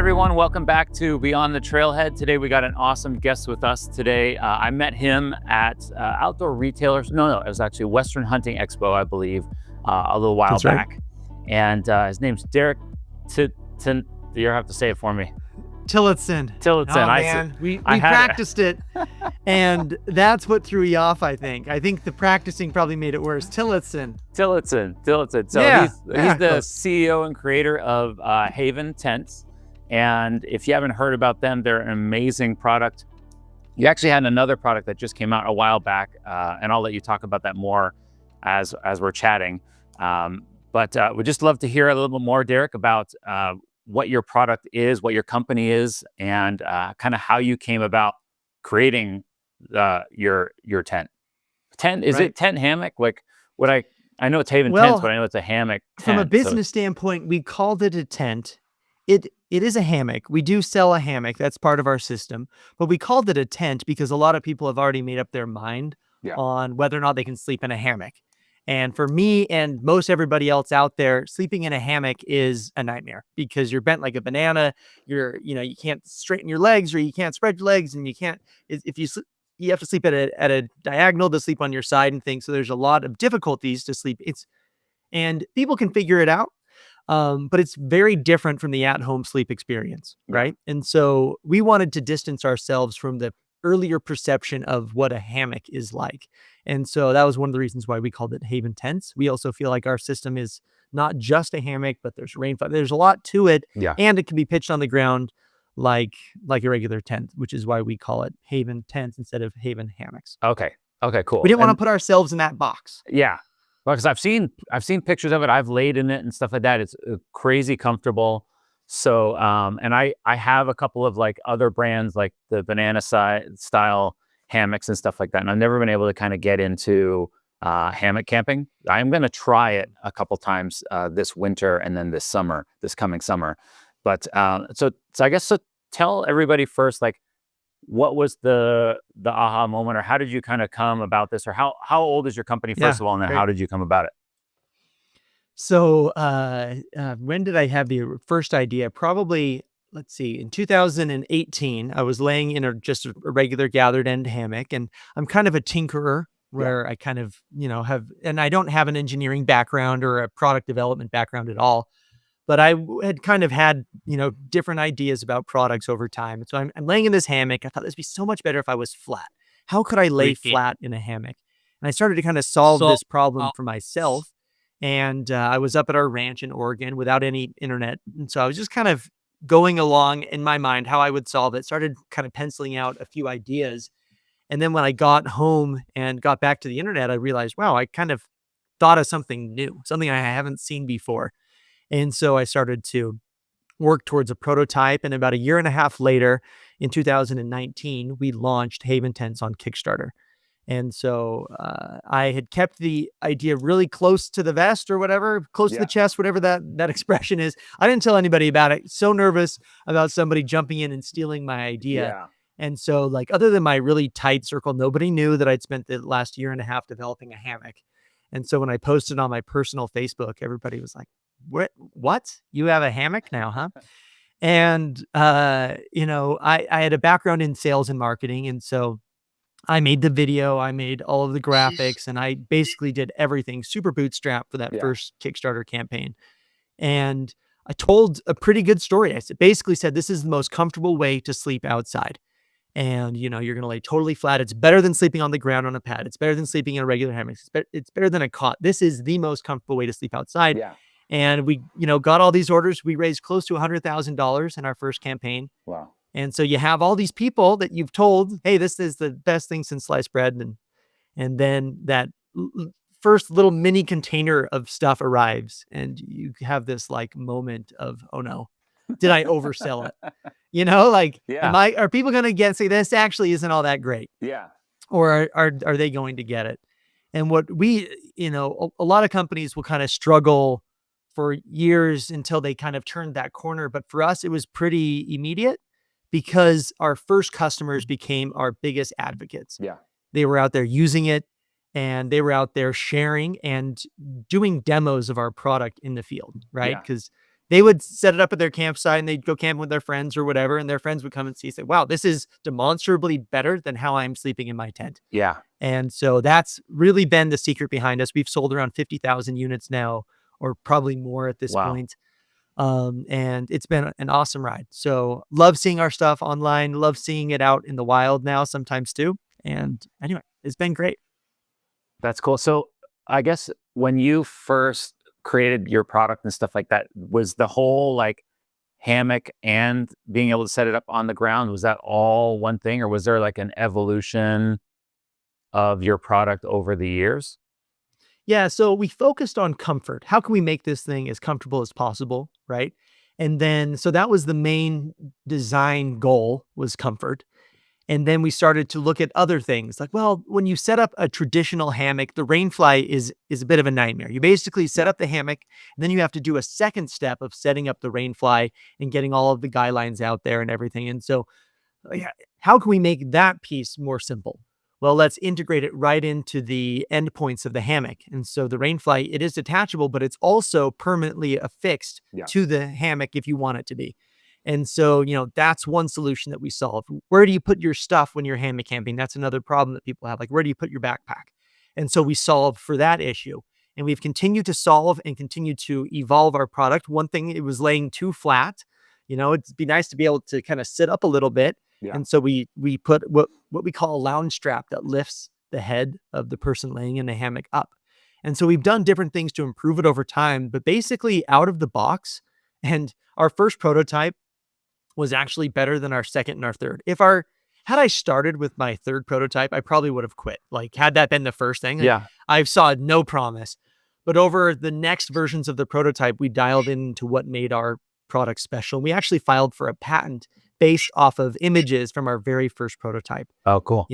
everyone. Welcome back to Beyond the Trailhead. Today we got an awesome guest with us today. I met him at Outdoor Retailers. No, it was actually Western Hunting Expo, I believe, a little while back. And his name's Derek Tilson. You have to say it for me. Tillotson. Tillotson. Oh, man. We practiced it, and that's what threw you off, I think. I think the practicing probably made it worse. Tillotson. So Yeah, he's the CEO and creator of Haven Tents. And if you haven't heard about them, they're an amazing product. You actually had another product that just came out a while back, and I'll let you talk about that more as we're chatting. But we'd just love to hear a little bit more, Derek, about what your product is, what your company is, and kind of how you came about creating your tent. Is it tent hammock? Like I know it's Haven Tents, but I know it's a hammock tent. From a business standpoint, we called it a tent. It is a hammock. We do sell a hammock. That's part of our system. But we called it a tent because a lot of people have already made up their mind on whether or not they can sleep in a hammock. And for me and most everybody else out there, sleeping in a hammock is a nightmare because you're bent like a banana. You can't straighten your legs, or you can't spread your legs, and you can't, if you you have to sleep at a diagonal to sleep on your side and things. So there's a lot of difficulties to sleep. And people can figure it out. But it's very different from the at-home sleep experience, right? And so we wanted to distance ourselves from the earlier perception of what a hammock is like. And so that was one of the reasons why we called it Haven Tents. We also feel like our system is not just a hammock, but there's rainfall. There's a lot to it, and it can be pitched on the ground like a regular tent, which is why we call it Haven Tents instead of Haven Hammocks. Okay, cool. We didn't want to put ourselves in that box. Yeah. Well, because I've seen pictures of it. I've laid in it and stuff like that. It's crazy comfortable. So, and I have a couple of like other brands, like the banana style hammocks and stuff like that. And I've never been able to kind of get into hammock camping. I'm going to try it a couple times this winter and then this coming summer. But so I guess tell everybody first, like, what was the aha moment, or how did you kind of come about this, or how old is your company first of all, and then how did you come about it? So when did I have the first idea? Probably, let's see, in 2018, I was laying in just a regular gathered end hammock, and I'm kind of a tinkerer where I kind of, and I don't have an engineering background or a product development background at all. But I had kind of had, different ideas about products over time. So I'm laying in this hammock. I thought this would be so much better if I was flat. How could I lay flat in a hammock? And I started to kind of solve this problem for myself. And I was up at our ranch in Oregon without any internet. And so I was just kind of going along in my mind how I would solve it. Started kind of penciling out a few ideas. And then when I got home and got back to the internet, I realized, wow, I kind of thought of something new, something I haven't seen before. And so I started to work towards a prototype. And about a year and a half later, in 2019, we launched Haven Tents on Kickstarter. And so I had kept the idea really close to the vest or whatever, close to the chest, whatever that expression is. I didn't tell anybody about it. So nervous about somebody jumping in and stealing my idea. Yeah. And so, like, other than my really tight circle, nobody knew that I'd spent the last year and a half developing a hammock. And so when I posted on my personal Facebook, everybody was like, what? You have a hammock now, huh? And, I had a background in sales and marketing. And so I made the video, I made all of the graphics, and I basically did everything super bootstrap for that first Kickstarter campaign. And I told a pretty good story. I basically said, this is the most comfortable way to sleep outside. And, you're going to lay totally flat. It's better than sleeping on the ground on a pad. It's better than sleeping in a regular hammock. It's better than a cot. This is the most comfortable way to sleep outside. Yeah. And we, got all these orders. We raised close to $100,000 in our first campaign. Wow. And so you have all these people that you've told, hey, this is the best thing since sliced bread. And then that first little mini container of stuff arrives, and you have this like moment of, oh no, did I oversell it? Are people going to say this actually isn't all that great? Yeah. Or are they going to get it? And what we, a lot of companies will kind of struggle for years until they kind of turned that corner. But for us, it was pretty immediate because our first customers became our biggest advocates. Yeah. They were out there using it, and they were out there sharing and doing demos of our product in the field, right? Because they would set it up at their campsite and they'd go camping with their friends or whatever. And their friends would come and see, say, wow, this is demonstrably better than how I'm sleeping in my tent. Yeah. And so that's really been the secret behind us. We've sold around 50,000 units now, or probably more at this Wow. point. And it's been an awesome ride. So love seeing our stuff online, love seeing it out in the wild now sometimes too. And anyway, it's been great. That's cool. So I guess when you first created your product and stuff like that, was the whole like hammock and being able to set it up on the ground, was that all one thing, or was there like an evolution of your product over the years? Yeah, so we focused on comfort. How can we make this thing as comfortable as possible, right? And then so that was the main design goal, was comfort. And then we started to look at other things like, well, when you set up a traditional hammock, the rainfly is a bit of a nightmare. You basically set up the hammock, and then you have to do a second step of setting up the rainfly and getting all of the guidelines out there and everything. And so yeah, how can we make that piece more simple? Well, let's integrate it right into the endpoints of the hammock. And so the rainfly, it is detachable, but it's also permanently affixed Yeah. to the hammock if you want it to be. And so, that's one solution that we solve. Where do you put your stuff when you're hammock camping? That's another problem that people have. Like, where do you put your backpack? And so we solve for that issue. And we've continued to solve and continue to evolve our product. One thing, it was laying too flat. It'd be nice to be able to kind of sit up a little bit. Yeah. And so we put what we call a lounge strap that lifts the head of the person laying in the hammock up. And so we've done different things to improve it over time, but basically out of the box. And our first prototype was actually better than our second and our third. Had I started with my third prototype, I probably would have quit. Like, had that been the first thing, Yeah. I saw no promise. But over the next versions of the prototype, we dialed into what made our product special. We actually filed for a patent based off of images from our very first prototype. Oh, cool.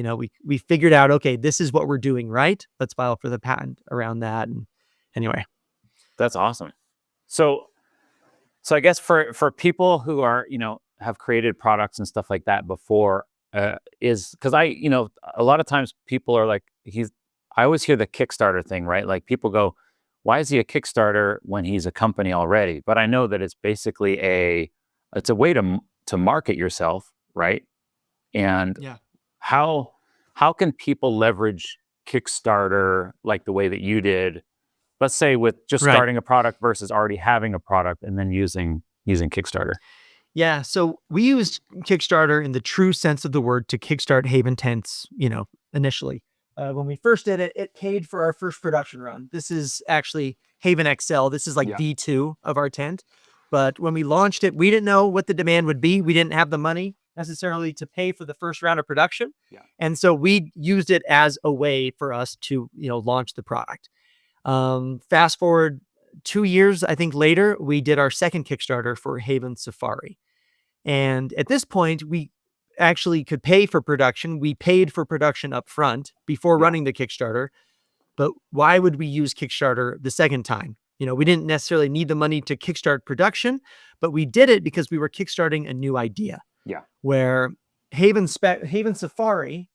We figured out, okay, this is what we're doing right. Let's file for the patent around that. And anyway, That's awesome. So I guess for people who are, have created products and stuff like that before, is because a lot of times people are like, I always hear the Kickstarter thing, right? Like people go, why is he a Kickstarter when he's a company already? But I know that it's basically it's a way to market yourself, right? And yeah. how can people leverage Kickstarter like the way that you did? Let's say with just Right. starting a product versus already having a product and then using Kickstarter. Yeah, so we used Kickstarter in the true sense of the word to kickstart Haven Tents, initially. When we first did it, it paid for our first production run. This is actually Haven XL. This is like Yeah. V2 of our tent. But when we launched it, we didn't know what the demand would be. We didn't have the money necessarily to pay for the first round of production. Yeah. And so we used it as a way for us to, launch the product. Fast forward 2 years, I think later, we did our second Kickstarter for Haven Safari. And at this point, we actually could pay for production. We paid for production up front before Yeah. running the Kickstarter. But why would we use Kickstarter the second time? We didn't necessarily need the money to kickstart production, but we did it because we were kickstarting a new idea. Yeah. Where Haven Safari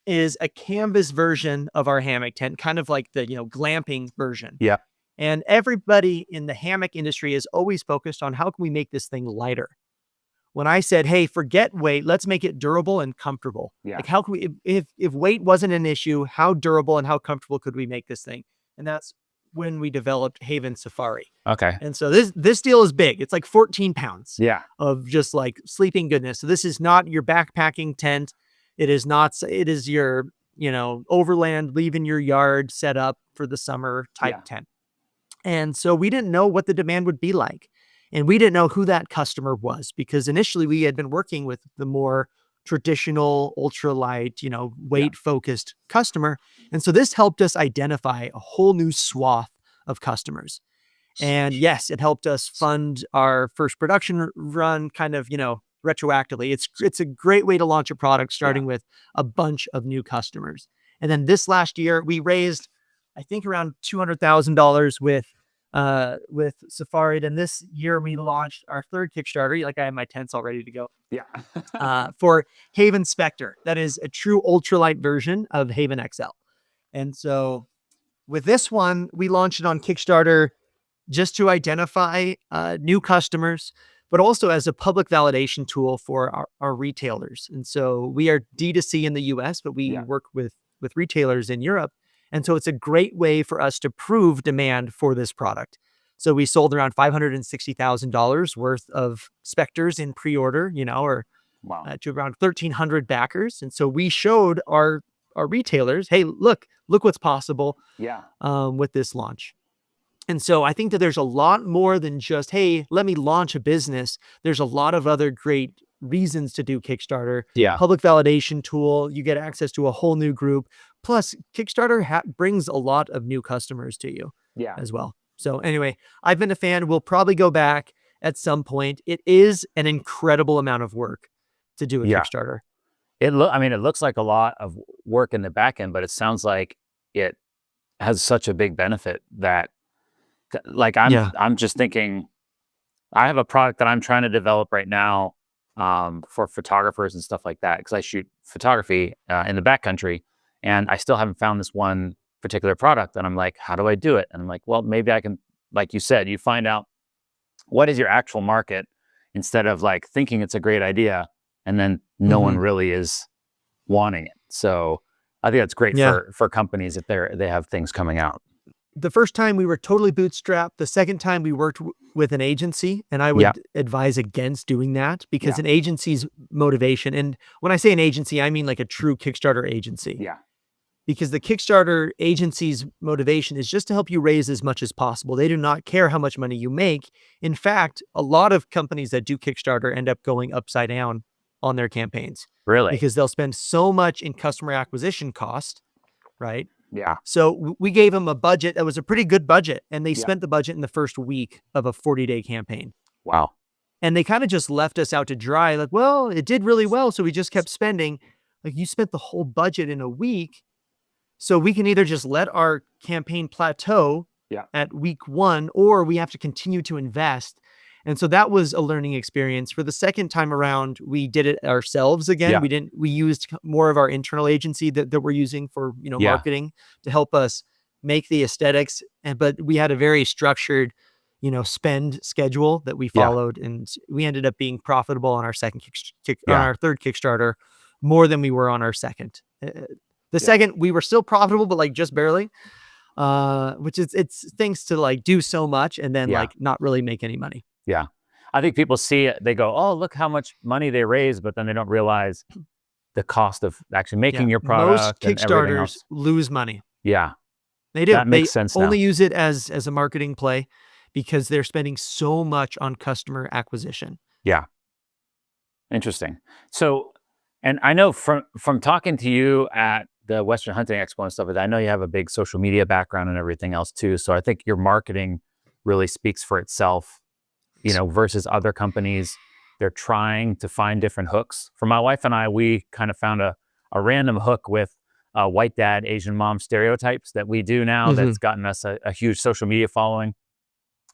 is a canvas version of our hammock tent, kind of like the, glamping version. Yeah. And everybody in the hammock industry is always focused on how can we make this thing lighter? When I said, hey, forget weight, let's make it durable and comfortable. Yeah. Like how can we, if weight wasn't an issue, how durable and how comfortable could we make this thing? And that's when we developed Haven Safari. Okay. And so this deal is big. It's like 14 pounds Yeah. of just like sleeping goodness. So this is not your backpacking tent. It is your, overland, leaving your yard set up for the summer type Yeah. tent. And so we didn't know what the demand would be like. And we didn't know who that customer was because initially we had been working with the more traditional, ultralight, weight focused customer. And so this helped us identify a whole new swath of customers. And yes, it helped us fund our first production run kind of, retroactively. It's a great way to launch a product starting with a bunch of new customers. And then this last year we raised, I think around $200,000 with Safari. And this year we launched our third Kickstarter. Like I have my tents all ready to go. Yeah. For Haven Spectre. That is a true ultralight version of Haven XL. And so with this one, we launched it on Kickstarter just to identify new customers, but also as a public validation tool for our retailers. And so we are D2C in the US, but we work with retailers in Europe. And so it's a great way for us to prove demand for this product. So we sold around $560,000 worth of Spectres in pre-order, or Wow. to around 1,300 backers. And so we showed our retailers, hey, look what's possible Yeah. with this launch. And so I think that there's a lot more than just, hey, let me launch a business. There's a lot of other great reasons to do Kickstarter. Yeah. Public validation tool, you get access to a whole new group. Plus, Kickstarter brings a lot of new customers to you as well. So anyway, I've been a fan. We'll probably go back at some point. It is an incredible amount of work to do a Kickstarter. It looks like a lot of work in the back end, but it sounds like it has such a big benefit that, like, I'm just thinking, I have a product that I'm trying to develop right now for photographers and stuff like that, because I shoot photography in the backcountry, and I still haven't found this one particular product. And I'm like, how do I do it? And I'm like, well, maybe I can, like you said, you find out what is your actual market instead of like thinking it's a great idea and then no one really is wanting it. So I think that's great for companies if they have things coming out. The first time we were totally bootstrapped. The second time we worked with an agency, and I would advise against doing that, because an agency's motivation, and when I say an agency, I mean like a true Kickstarter agency. Yeah. Because the Kickstarter agency's motivation is just to help you raise as much as possible. They do not care how much money you make. In fact, a lot of companies that do Kickstarter end up going upside down on their campaigns. Really? Because they'll spend so much in customer acquisition cost, right? Yeah. So we gave them a budget that was a pretty good budget, and they spent the budget in the first week of a 40-day campaign. Wow. And they kind of just left us out to dry. Like, well, it did really well, so we just kept spending. Like, you spent the whole budget in a week. So we can either just let our campaign plateau at week 1, or we have to continue to invest. And so that was a learning experience. For the second time around, we did it ourselves again. We used more of our internal agency that we're using for, marketing to help us make the aesthetics. But we had a very structured, spend schedule that we followed, and we ended up being profitable on our second on our third Kickstarter more than we were on our second. The second, we were still profitable, but like just barely, which is, it's things to like do so much and then like not really make any money. Yeah. I think people see it, they go, oh, look how much money they raised, but then they don't realize the cost of actually making your product. Most Kickstarters lose money. Yeah. They do. That makes sense now. Only use it as a marketing play because they're spending so much on customer acquisition. Yeah. Interesting. So, and I know from talking to you at the Western Hunting Expo and stuff like that, I know you have a big social media background and everything else too. So I think your marketing really speaks for itself, versus other companies. They're trying to find different hooks. For my wife and I, we kind of found a random hook with white dad, Asian mom stereotypes that we do now that's gotten us a huge social media following.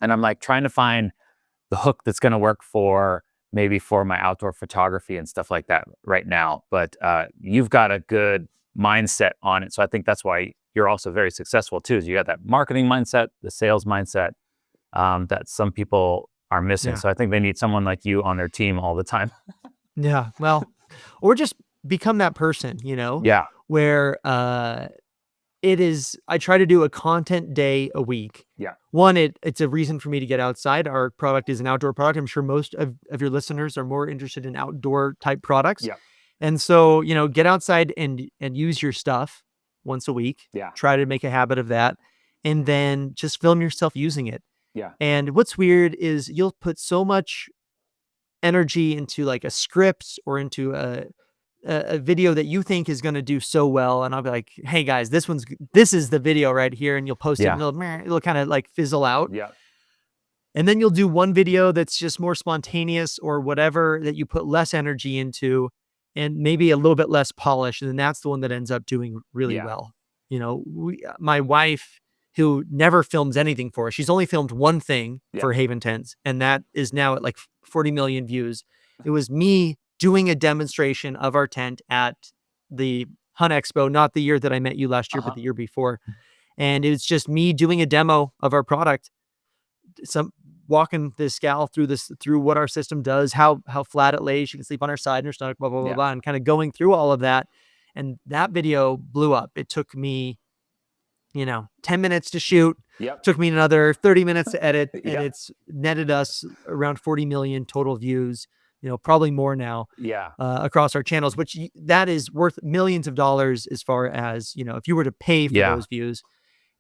And I'm like trying to find the hook that's going to work for maybe for my outdoor photography and stuff like that right now. But you've got a good mindset on it. So I think that's why you're also very successful too, is you got that marketing mindset, the sales mindset that some people are missing. Yeah. So I think they need someone like you on their team all the time. Yeah. Well, or just become that person, Yeah. where it is, I try to do a content day a week. Yeah. One, it's a reason for me to get outside. Our product is an outdoor product. I'm sure most of your listeners are more interested in outdoor type products. Yeah. And so, get outside and use your stuff once a week. Yeah. Try to make a habit of that. And then just film yourself using it. Yeah. And what's weird is you'll put so much energy into like a script or into a video that you think is going to do so well. And I'll be like, hey guys, this is the video right here. And you'll post it and it'll kind of like fizzle out. Yeah. And then you'll do one video that's just more spontaneous or whatever that you put less energy into and maybe a little bit less polished. And then that's the one that ends up doing really well. My wife, who never films anything for us, she's only filmed one thing for Haven Tents, and that is now at like 40 million views. It was me doing a demonstration of our tent at the Hunt Expo, not the year that I met you last year, but the year before. And it was just me doing a demo of our product, some walking this gal through what our system does, how flat it lays. She can sleep on her side and her stomach, blah, blah, blah, blah, and kind of going through all of that. And that video blew up. It took me, 10 minutes to shoot. Yep. Took me another 30 minutes to edit, and Yep. it's netted us around 40 million total views, probably more now. Yeah. Across our channels, which that is worth millions of dollars as far as, if you were to pay for those views.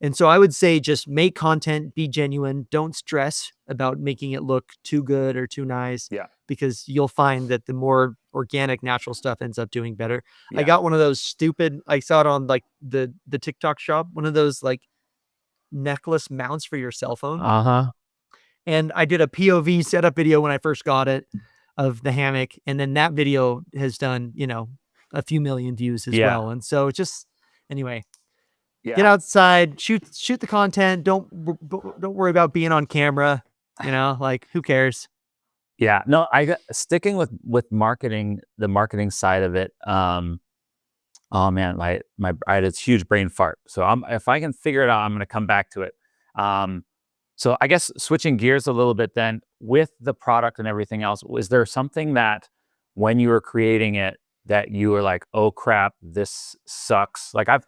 And so I would say just make content, be genuine, don't stress about making it look too good or too nice. Yeah. Because you'll find that the more organic, natural stuff ends up doing better. Yeah. I got one of those I saw it on like the TikTok shop, one of those like necklace mounts for your cell phone. Uh-huh. And I did a POV setup video when I first got it of the hammock. And then that video has done, a few million views as well. And so just, anyway, get outside, shoot the content. Don't worry about being on camera, like who cares? Yeah, no, sticking with marketing, the marketing side of it. Oh man, I had this huge brain fart. So if I can figure it out, I'm going to come back to it. So I guess switching gears a little bit then with the product and everything else, was there something that when you were creating it that you were like, oh crap, this sucks? Like I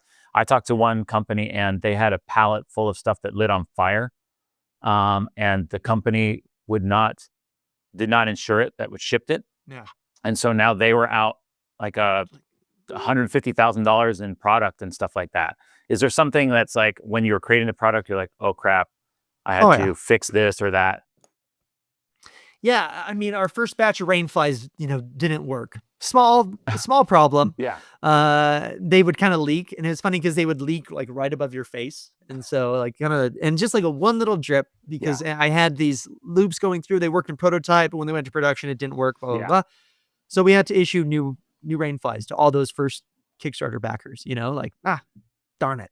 talked to one company and they had a pallet full of stuff that lit on fire. And the company did not insure it that was shipped it. Yeah. And so now they were out like $150,000 in product and stuff like that. Is there something that's like when you were creating the product, you're like, oh crap, I had to fix this or that? Yeah. I mean, our first batch of rainflies, didn't work. Small problem. Yeah. They would kind of leak, and it was funny because they would leak like right above your face. And so like and just like one little drip, because I had these loops going through, they worked in prototype, but when they went to production, it didn't work, blah, blah, blah. So we had to issue new rainflies to all those first Kickstarter backers, darn it.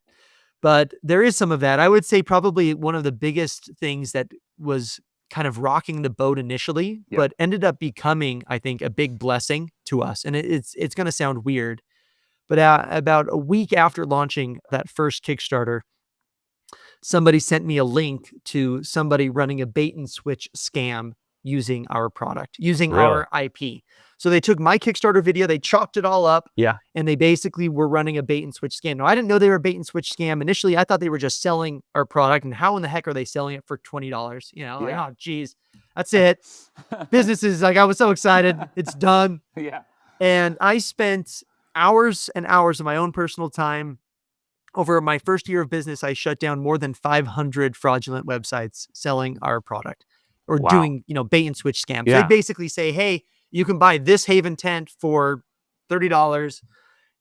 But there is some of that. I would say probably one of the biggest things that was kind of rocking the boat initially, but ended up becoming, I think, a big blessing to us. And it's going to sound weird, but about a week after launching that first Kickstarter, somebody sent me a link to somebody running a bait and switch scam using our product, using our IP. So they took my Kickstarter video, they chopped it all up, and they basically were running a bait and switch scam. Now, I didn't know they were a bait and switch scam. Initially, I thought they were just selling our product, and how in the heck are they selling it for $20? Like, oh, geez, that's it. Businesses, like, I was so excited. It's done. Yeah. And I spent hours and hours of my own personal time. Over my first year of business, I shut down more than 500 fraudulent websites selling our product or doing, bait and switch scams. They basically say, hey, you can buy this Haven tent for $30.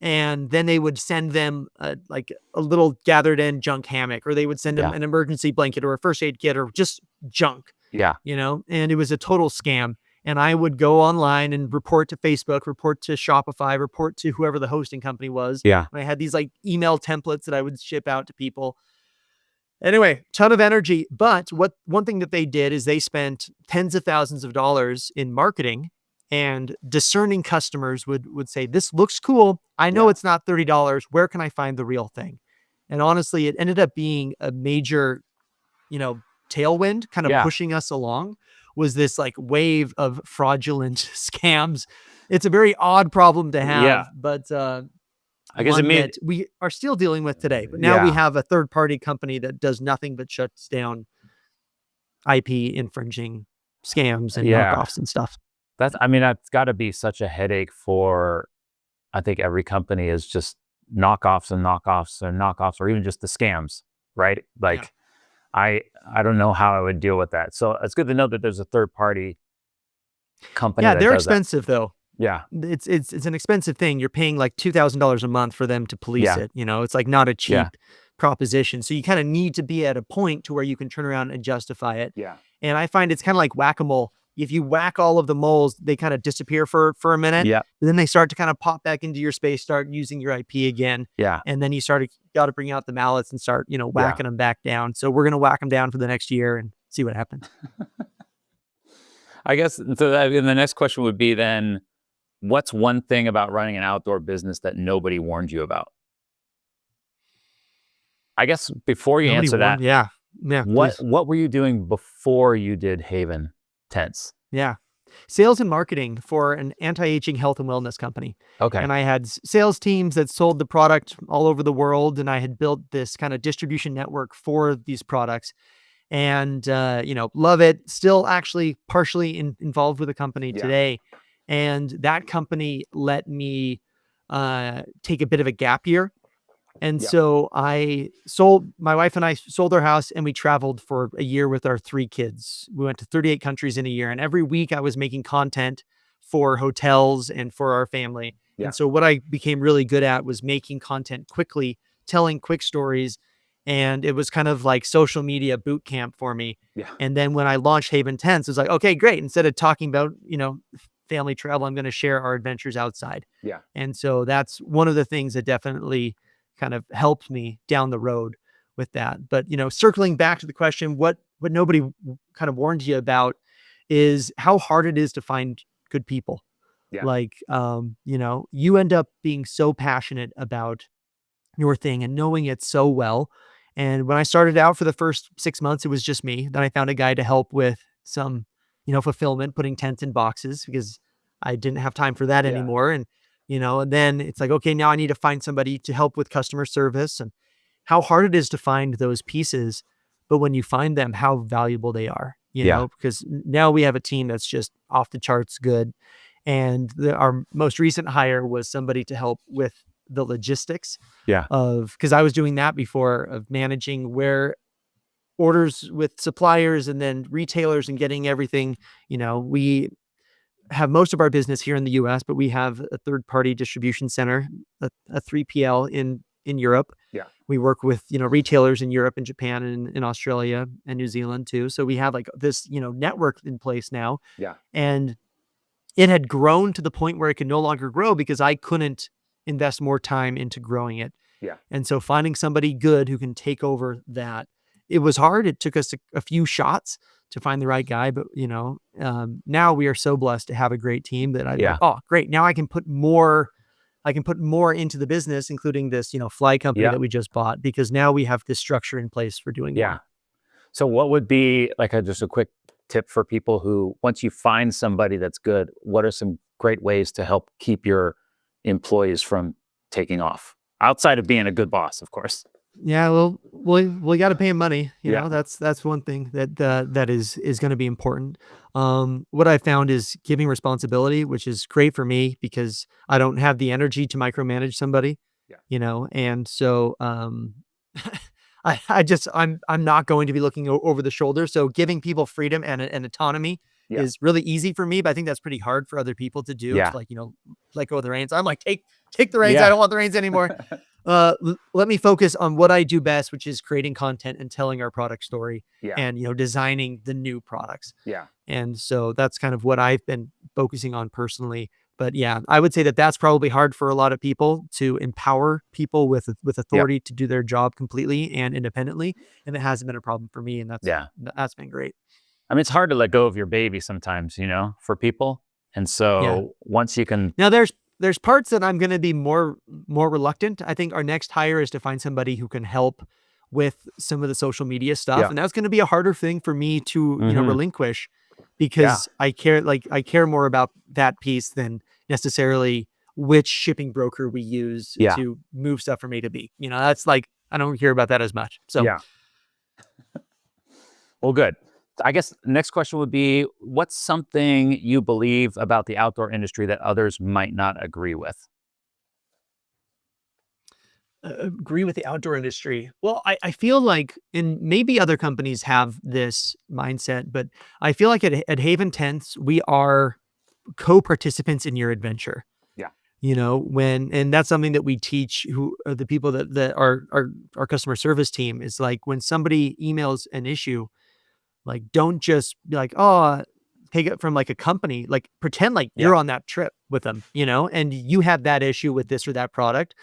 And then they would send them like a little gathered in junk hammock, or they would send them an emergency blanket or a first aid kit or just junk, and it was a total scam. And I would go online and report to Facebook, report to Shopify, report to whoever the hosting company was. Yeah. And I had these like email templates that I would ship out to people. Anyway, ton of energy. But one thing that they did is they spent tens of thousands of dollars in marketing, and discerning customers would say, this looks cool. I know it's not $30. Where can I find the real thing? And honestly, it ended up being a major, tailwind kind of pushing us along. Was this like wave of fraudulent scams. It's a very odd problem to have, but I guess we are still dealing with today. But now we have a third-party company that does nothing but shuts down IP infringing scams and knockoffs and stuff. That's got to be such a headache for, I think every company, is just knockoffs and knockoffs and knockoffs, or even just the scams, right? Like, I don't know how I would deal with that. So it's good to know that there's a third party company. Yeah, they're expensive though. Yeah, it's an expensive thing. You're paying like $2,000 a month for them to police it. It's like not a cheap proposition. So you kind of need to be at a point to where you can turn around and justify it. Yeah. And I find it's kind of like whack-a-mole. If you whack all of the moles, they kind of disappear for a minute. Yeah. Then they start to kind of pop back into your space, start using your IP again. Yeah. And then you got to bring out the mallets and start, whacking them back down. So we're going to whack them down for the next year and see what happens. I guess, so the next question would be then, what's one thing about running an outdoor business that nobody warned you about? I guess before you answer that, Yeah, What please. what were you doing before you did Haven Tents? Yeah. Sales and marketing for an anti-aging health and wellness company. Okay. And I had sales teams that sold the product all over the world. And I had built this kind of distribution network for these products and, love it. Still actually partially involved with the company Yeah. today. And that company let me take a bit of a gap year. And Yeah. so my wife and I sold our house and we traveled for a year with our 3 kids. We went to 38 countries in a year. And every week I was making content for hotels and for our family. Yeah. And so what I became really good at was making content quickly, telling quick stories. And it was kind of like social media boot camp for me. Yeah. And then when I launched Haven Tents, it was like, okay, great. Instead of talking about, family travel, I'm going to share our adventures outside. Yeah. And so that's one of the things that definitely kind of helped me down the road with that. But, circling back to the question, what nobody kind of warned you about is how hard it is to find good people. Yeah. Like, you end up being so passionate about your thing and knowing it so well. And when I started out for the first 6 months, it was just me. Then I found a guy to help with some, fulfillment, putting tents in boxes because I didn't have time for that Yeah. anymore. And then it's like, okay, now I need to find somebody to help with customer service and how hard it is to find those pieces. But when you find them, how valuable they are, Yeah. because now we have a team that's just off the charts good. And our most recent hire was somebody to help with the logistics Yeah. because I was doing that before of managing where orders with suppliers and then retailers and getting everything. We have most of our business here in the US, but we have a third party distribution center, a 3PL in Europe. Yeah. We work with, retailers in Europe and Japan and in Australia and New Zealand too. So we have like this, network in place now. Yeah. And it had grown to the point where it could no longer grow because I couldn't invest more time into growing it. Yeah. And so finding somebody good who can take over that, it was hard. It took us a few shots to find the right guy, but now we are so blessed to have a great team that I'm like, Yeah. oh, great. Now I can put more into the business, including this, fly company Yeah. that we just bought, because now we have this structure in place for doing Yeah. more. So what would be like just a quick tip for people who, once you find somebody that's good, what are some great ways to help keep your employees from taking off? Outside of being a good boss, of course. Yeah, well, we got to pay him money. Yeah. That's one thing that is going to be important. What I found is giving responsibility, which is great for me because I don't have the energy to micromanage somebody. Yeah. And so I'm not going to be looking over the shoulder. So giving people freedom and autonomy Yeah. is really easy for me, but I think that's pretty hard for other people to do. Yeah. To let go of the reins. I'm like, take the reins. Yeah. I don't want the reins anymore. Let me focus on what I do best, which is creating content and telling our product story Yeah. and, designing the new products. Yeah. And so that's kind of what I've been focusing on personally. But yeah, I would say that that's probably hard for a lot of people to empower people with authority to do their job completely and independently. And it hasn't been a problem for me. And that's been great. I mean, it's hard to let go of your baby sometimes, for people. And so once you can, Now there's parts that I'm going to be more reluctant. I think our next hire is to find somebody who can help with some of the social media stuff. Yeah. And that's going to be a harder thing for me to, Mhm. relinquish because I care more about that piece than necessarily which shipping broker we use Yeah. to move stuff from A to B. That's like, I don't hear about that as much. So yeah. Well, good. I guess the next question would be, what's something you believe about the outdoor industry that others might not agree with? agree with the outdoor industry. Well, I feel like, and maybe other companies have this mindset, but I feel like at Haven Tents, we are co-participants in your adventure. Yeah. And that's something that we teach who are the people that are our customer service team is like, when somebody emails an issue, like, don't just be like, oh, take it from like a company, like pretend like you're on that trip with them, and you have that issue with this or that product.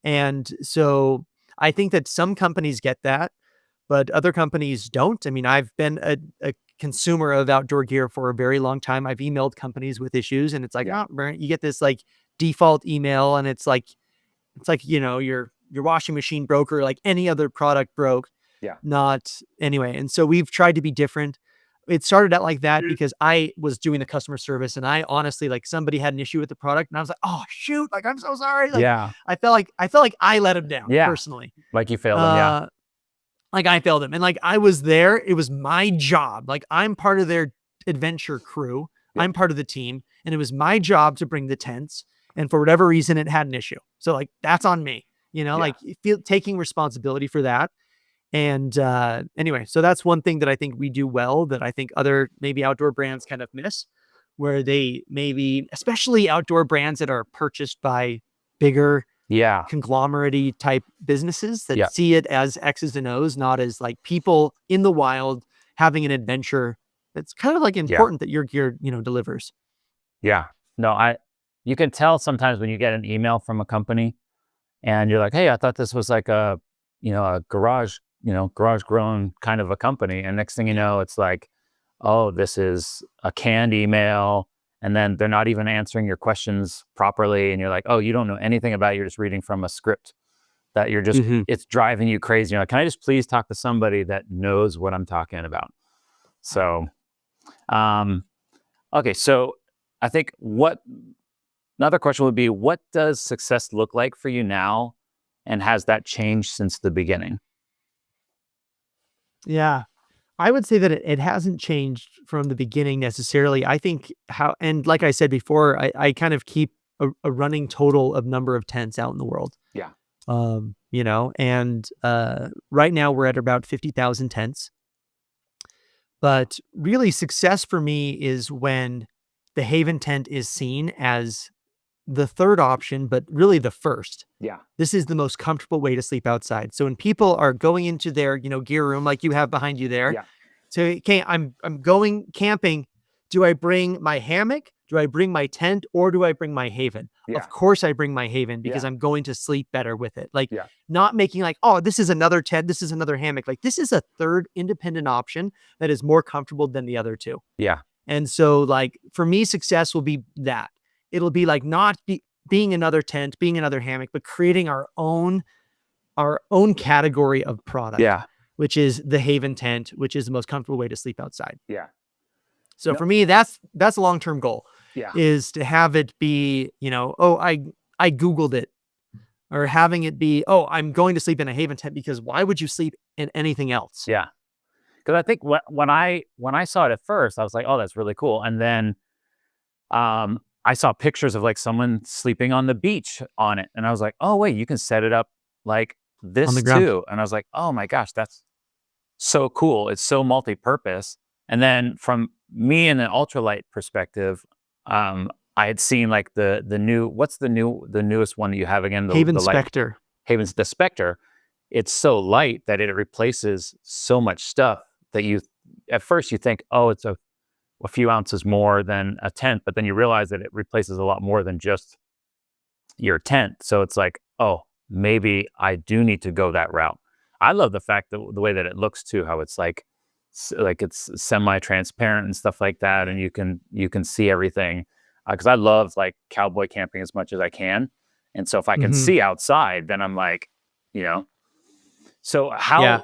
And so I think that some companies get that, but other companies don't. I mean, I've been a consumer of outdoor gear for a very long time. I've emailed companies with issues and it's like, oh, Brent, you get this like default email and it's like, your washing machine broke or like any other product broke. Yeah. not anyway. And so we've tried to be different. It started out like that because I was doing the customer service, and I honestly, like, somebody had an issue with the product and I was like, oh shoot, like, I'm so sorry. Like, Yeah. I felt like I let him down Yeah. personally. Like you failed them. Yeah. Like I failed him. And like I was there. It was my job. Like I'm part of their adventure crew. Yeah. I'm part of the team. And it was my job to bring the tents. And for whatever reason, it had an issue. So like that's on me. Yeah. Like taking responsibility for that. And anyway, so that's one thing that I think we do well that I think other maybe outdoor brands kind of miss, where they maybe, especially outdoor brands that are purchased by bigger Yeah. conglomerate type businesses that Yeah. see it as X's and O's, not as like people in the wild having an adventure. That's kind of like important that your gear, delivers. Yeah. No, you can tell sometimes when you get an email from a company and you're like, hey, I thought this was like a garage grown kind of a company. And next thing you know, it's like, oh, this is a canned email. And then they're not even answering your questions properly. And you're like, oh, you don't know anything about it. You're just reading from a script that you're just, it's driving you crazy. You're like, can I just please talk to somebody that knows what I'm talking about? So, okay. So I think another question would be, what does success look like for you now? And has that changed since the beginning? Yeah. I would say that it hasn't changed from the beginning necessarily. I think and like I said before, I kind of keep a running total of number of tents out in the world. Yeah. And right now we're at about 50,000 tents. But really success for me is when the Haven tent is seen as the third option, but really the first. Yeah. This is the most comfortable way to sleep outside. So when people are going into their, gear room like you have behind you there, so okay, I'm going camping. Do I bring my hammock? Do I bring my tent, or do I bring my Haven? Yeah. Of course I bring my Haven because I'm going to sleep better with it. Like not making like, oh, this is another tent, this is another hammock. Like this is a third independent option that is more comfortable than the other two. Yeah. And so like for me, success will be that. It'll be like not being another tent, being another hammock, but creating our own category of product. Yeah. Which is the Haven tent, which is the most comfortable way to sleep outside. Yeah. So for me, that's a long-term goal. Yeah. Is to have it be, oh, I Googled it, or having it be, oh, I'm going to sleep in a Haven tent, because why would you sleep in anything else? Yeah. Because I think when I saw it at first, I was like, oh, that's really cool. And then I saw pictures of like someone sleeping on the beach on it. And I was like, oh, wait, you can set it up like this On the ground too. And I was like, oh my gosh, that's so cool. It's so multi-purpose. And then from me in an ultralight perspective, I had seen like the new, what's the newest one that you have again? Haven the Spectre. Haven's the Spectre. It's so light that it replaces so much stuff that at first you think, oh, it's a few ounces more than a tent, but then you realize that it replaces a lot more than just your tent. So it's like, oh, maybe I do need to go that route. I love the fact that the way that it looks too, how it's like it's semi-transparent and stuff like that, and you can see everything. Because I love like cowboy camping as much as I can, and so if I can see outside, then I'm like, So how,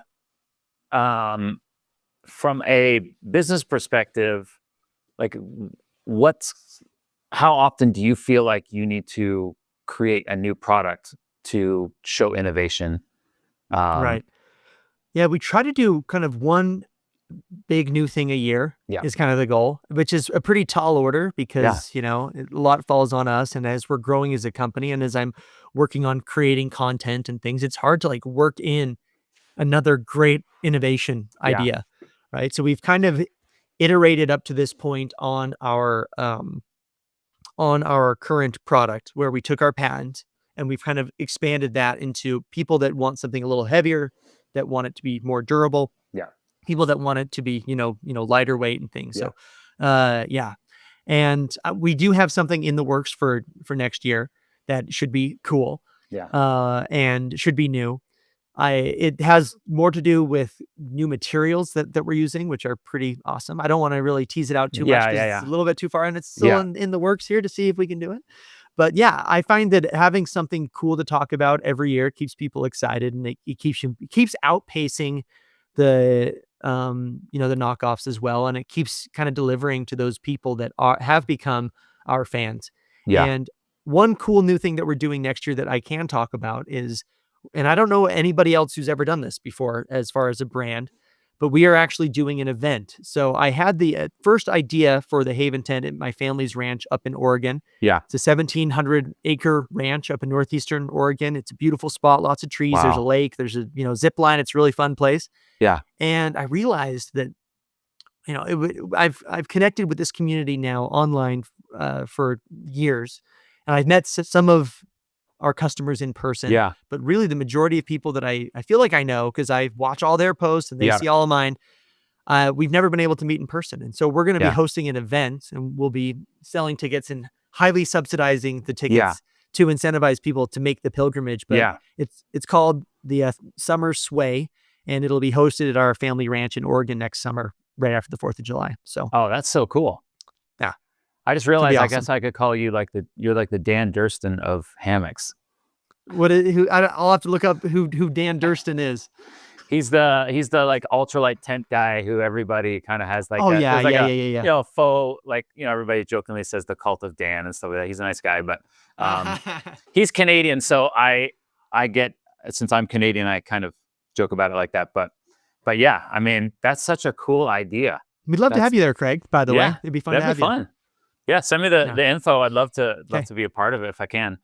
from a business perspective, like how often do you feel like you need to create a new product to show innovation? Right. Yeah, we try to do kind of one big new thing a year is kind of the goal, which is a pretty tall order because, a lot falls on us. And as we're growing as a company and as I'm working on creating content and things, it's hard to like work in another great innovation idea, right? So we've kind of iterated up to this point on our current product, where we took our patent and we've kind of expanded that into people that want something a little heavier, that want it to be more durable. People that want it to be, lighter weight and things. So, and we do have something in the works for next year that should be cool. And should be new. It has more to do with new materials that we're using, which are pretty awesome. I don't want to really tease it out too much because it's a little bit too far, and it's still in the works here to see if we can do it. But yeah, I find that having something cool to talk about every year keeps people excited, and it keeps outpacing the the knockoffs as well, and it keeps kind of delivering to those people that have become our fans. Yeah. And one cool new thing that we're doing next year that I can talk about is, and I don't know anybody else who's ever done this before as far as a brand, but we are actually doing an event. So I had the first idea for the Haven tent at my family's ranch up in Oregon. Yeah. It's a 1,700 acre ranch up in northeastern Oregon. It's a beautiful spot, lots of trees. There's a Wow. lake. There's a zip line. It's a really fun place. Yeah. And I realized that I've connected with this community now online for years, and I've met some of our customers in person. Yeah. But really, the majority of people that I feel like I know, because I watch all their posts and they Yeah. see all of mine, we've never been able to meet in person. And so we're going to be Yeah. hosting an event, and we'll be selling tickets and highly subsidizing the tickets Yeah. to incentivize people to make the pilgrimage. But Yeah. it's called the Summer Sway, and it'll be hosted at our family ranch in Oregon next summer, right after the 4th of July. So Oh, that's so cool. yeah, I just it'll be realized, I awesome. guess I could call you you're like the Dan Durston of hammocks. I'll have to look up who Dan Durston is. He's the like ultralight tent guy who everybody kind of has like Oh that. yeah, There's like yeah, a, yeah, yeah, faux, like, everybody jokingly says the cult of Dan and stuff like that. He's a nice guy, but he's Canadian. So I get, since I'm Canadian, I kind of joke about it like that. But yeah, I mean, that's such a cool idea. We'd love to have you there, Craig, by the way. Yeah, It'd be fun to that'd have be you. fun. Yeah, send me the Yeah. info. I'd love to Okay. be a part of it if I can.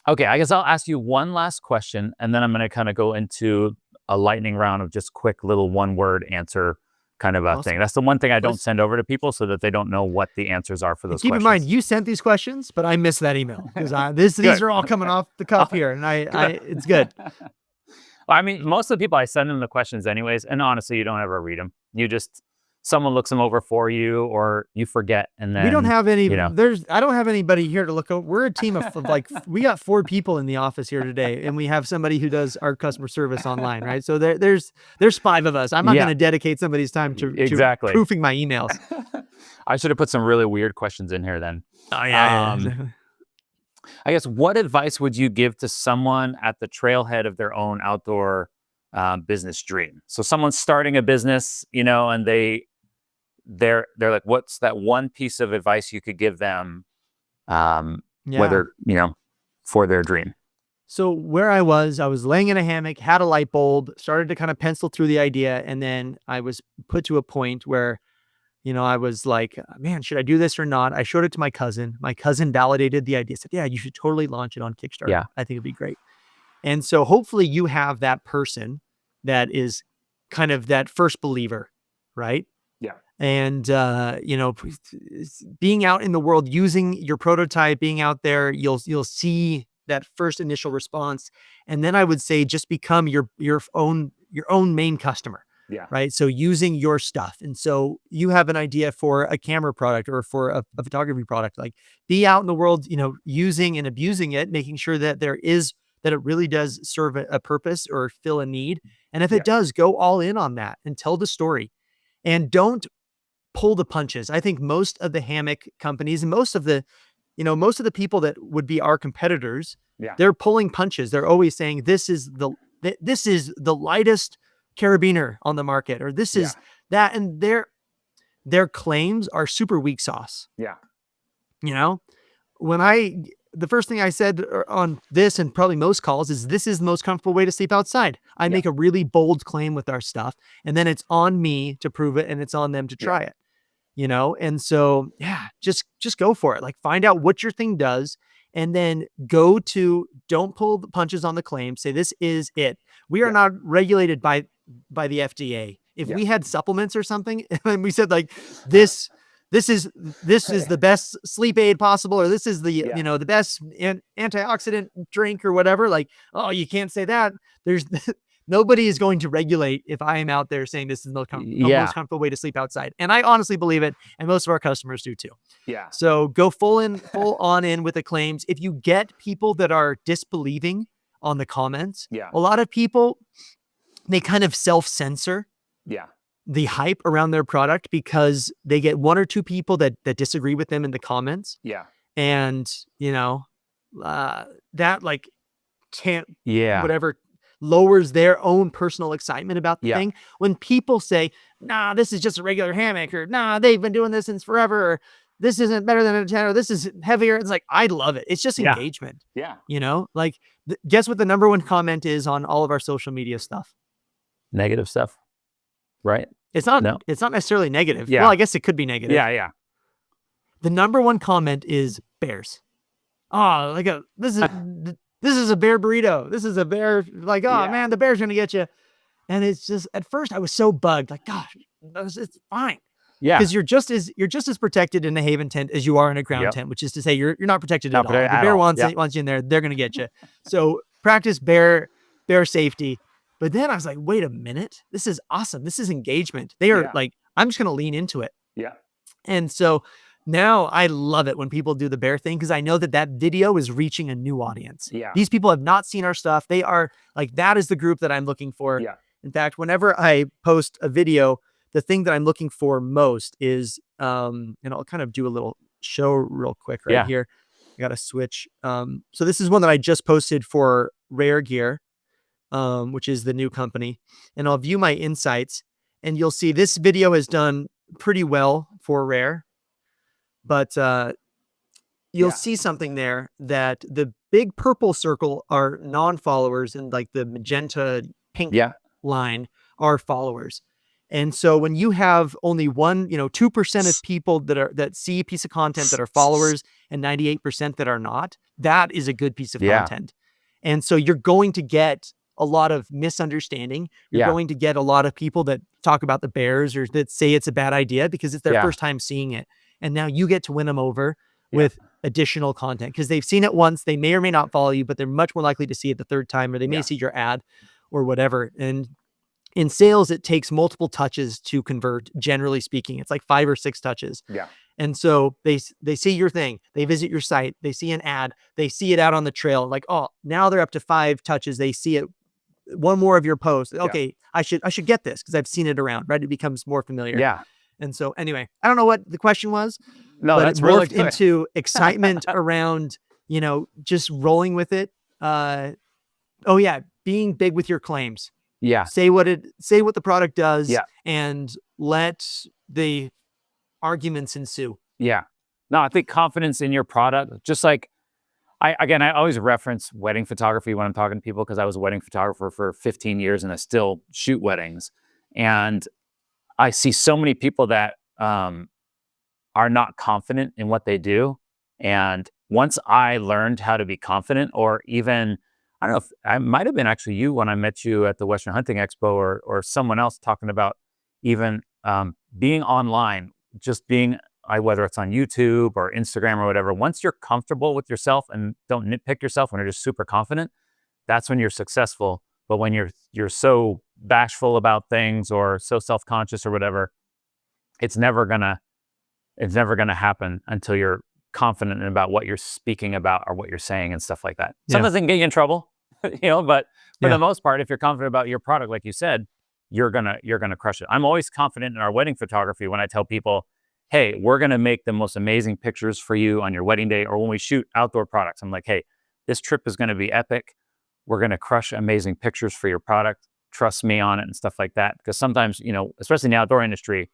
Okay, I guess I'll ask you one last question, and then I'm going to kind of go into a lightning round of just quick little one-word answer kind of a Awesome. thing. That's the one thing I don't Let's- send over to people so that they don't know what the answers are for those Keep questions. in mind, you sent these questions, but I missed that email because these are all coming off the cuff here, and it's good. Well, I mean, most of the people, I send them the questions anyways, and honestly, you don't ever read them. You just, someone looks them over for you, or you forget, and then We don't have any. you know. I don't have anybody here to look over. We're a team of like we got 4 people in the office here today, and we have somebody who does our customer service online, right? So there's 5 of us. I'm not Yeah. going to dedicate somebody's time to Exactly. proofing my emails. I should have put some really weird questions in here then. Oh yeah. I guess, what advice would you give to someone at the trailhead of their own outdoor business dream? So someone's starting a business, and they're like, what's that one piece of advice you could give them, whether, for their dream? So where I was laying in a hammock, had a light bulb, started to kind of pencil through the idea. And then I was put to a point where, I was like, man, should I do this or not? I showed it to my cousin. My cousin validated the idea, said, yeah, you should totally launch it on Kickstarter. Yeah. I think it'd be great. And so hopefully you have that person that is kind of that first believer, right? Yeah. And, being out in the world, using your prototype, being out there, you'll see that first initial response. And then I would say just become your own main customer. Yeah. Right. So using your stuff. And so you have an idea for a camera product or for a photography product, like be out in the world, using and abusing it, making sure that that it really does serve a purpose or fill a need. And if it does, go all in on that and tell the story, and don't pull the punches. I think most of the hammock companies and most of the people that would be our competitors, they're pulling punches. They're always saying, this is the lightest carabiner on the market, or this is that. And their claims are super weak sauce. Yeah. The first thing I said on this and probably most calls is, this is the most comfortable way to sleep outside. I make a really bold claim with our stuff, and then it's on me to prove it, and it's on them to try it, And so, just go for it. Like, find out what your thing does, and then don't pull the punches on the claim. Say, this is it. We are not regulated by the FDA. If we had supplements or something, and we said like this is the best sleep aid possible, or this is the the best antioxidant drink or whatever, like, oh, you can't say that. There's nobody is going to regulate if I am out there saying this is the most comfortable way to sleep outside. And I honestly believe it, and most of our customers do too. Yeah. So go full on in with the claims. If you get people that are disbelieving on the comments, a lot of people, they kind of self-censor the hype around their product because they get 1 or 2 people that disagree with them in the comments. Yeah. And, that like can't, whatever, lowers their own personal excitement about the Yeah. thing. When people say, nah, this is just a regular hammock, or nah, they've been doing this since forever, or this isn't better than a 10, or this is heavier. It's like, I love it. It's just Yeah. engagement. Yeah. Like guess what the number one comment is on all of our social media stuff? Negative stuff. Right. It's not No. necessarily negative. Yeah. Well, I guess it could be negative. Yeah. The number one comment is bears. Oh, like this is a bear burrito. This is a bear, like, oh man, the bear's gonna get you. And it's just, at first I was so bugged, like, gosh, it's fine. Yeah. Because you're just as protected in a haven tent as you are in a ground tent, which is to say you're not protected at all. The bear wants you in there, they're gonna get you. So practice bear safety. But then I was like, wait a minute, this is awesome. This is engagement. They are like, I'm just gonna lean into it. Yeah. And so now I love it when people do the bear thing, because I know that video is reaching a new audience. Yeah. These people have not seen our stuff. They are like, that is the group that I'm looking for. Yeah. In fact, whenever I post a video, the thing that I'm looking for most is, and I'll kind of do a little show real quick right here. I got to switch. So this is one that I just posted for Rare Gear, which is the new company. And I'll view my insights, and you'll see this video has done pretty well for Rare. But you'll see something there that the big purple circle are non-followers, and like the magenta pink line are followers. And so when you have only 2% of people that see a piece of content that are followers and 98% that are not, that is a good piece of content. And so you're going to get a lot of misunderstanding. You're going to get a lot of people that talk about the bears or that say it's a bad idea because it's their first time seeing it. And now you get to win them over with additional content because they've seen it once. They may or may not follow you, but they're much more likely to see it the third time, or they may see your ad or whatever. And in sales, it takes multiple touches to convert. Generally speaking, it's like 5 or 6 touches. Yeah. And so they see your thing, they visit your site, they see an ad, they see it out on the trail. Like, oh, now they're up to 5 touches. They see it, one more of your posts. Okay, I should get this because I've seen it around, right? It becomes more familiar. Yeah. And so anyway, I don't know what the question was. No, but that's it really morphed good. into excitement around, just rolling with it. Being big with your claims. Yeah. Say what the product does. Yeah. And let the arguments ensue. Yeah. No, I think confidence in your product, just like I always reference wedding photography when I'm talking to people because I was a wedding photographer for 15 years and I still shoot weddings. And I see so many people that are not confident in what they do. And once I learned how to be confident, or even, I don't know if I might have been actually you when I met you at the Western Hunting Expo, or someone else talking about even being online, just being, whether it's on YouTube or Instagram or whatever, once you're comfortable with yourself and don't nitpick yourself, when you're just super confident, that's when you're successful. But when you're so bashful about things or so self-conscious or whatever, it's never gonna happen until you're confident about what you're speaking about or what you're saying and stuff like that. Sometimes it can get you in trouble, but for the most part, if you're confident about your product, like you said, you're gonna crush it. I'm always confident in our wedding photography when I tell people, hey, we're gonna make the most amazing pictures for you on your wedding day, or when we shoot outdoor products. I'm like, hey, this trip is gonna be epic. We're gonna crush amazing pictures for your product. Trust me on it and stuff like that. Because sometimes, especially in the outdoor industry,